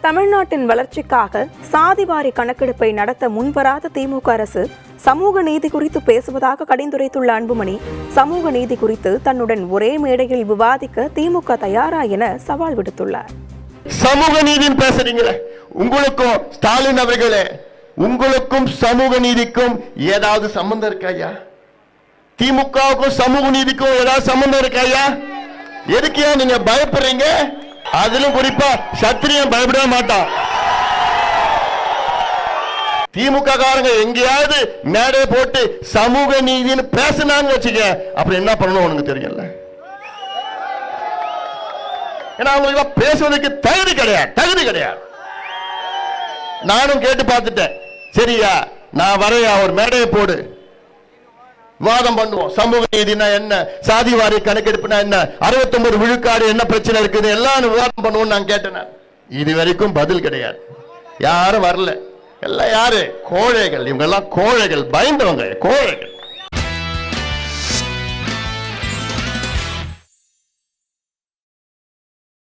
தமிழ்நாட்டின் வளர்ச்சிக்காக சாதிவாரி கணக்கெடுப்பை நடத்த முன்வராத திமுக அரசு சமூக நீதி குறித்து பேசுவதாக கடிந்துரைத்துள்ள அன்புமணி, சமூக நீதி குறித்து தன்னுடன் ஒரே மேடையில் விவாதிக்க திமுக தயாரா என சவால் விடுத்துள்ளார். சமூக நீதின்னு பேசுறீங்களே, உங்களுக்கும் ஸ்டாலின் அவர்களே, உங்களுக்கும் சமூக நீதிக்கும் ஏதாவது சம்பந்தம் இருக்காயா? திமுகவுக்கும் சமூக நீதிக்கும் ஏதாவது சம்பந்தம் இருக்காயா? எதுக்கு நீங்க பயப்படுறீங்க? அதிலும் குறிப்பா சத்திரியன் பயப்பட மாட்டான். திமுக காரங்க எங்கேயாவது மேடை போட்டு சமூக நீதினு பேசினான்னு வச்சுக்க, அப்புறம் என்ன பண்ணணும் உனக்கு தெரியல. ஏன்னா அவங்களுக்கு பேசுவதற்கு தகுதி கிடையாது. நானும் கேட்டு பார்த்துட்டேன். சரியா, நான் வரையா, ஒரு மேடையை போடு, வாதம் பண்ணுவோம். சமூக நீதினா என்ன, சாதிவாரி கணக்கெடுப்புனா என்ன, 69 விழுக்காடு என்ன பிரச்சனை இருக்குது, எல்லாம் விவாதம் பண்ணுவோம் நான் கேட்டேன். இது வரைக்கும் பதில் கிடையாது. யாரும் வரல. எல்லாம் யாரு? கோழைகள். இவங்க எல்லாம் கோழைகள், பயந்தவங்க, கோழைகள்.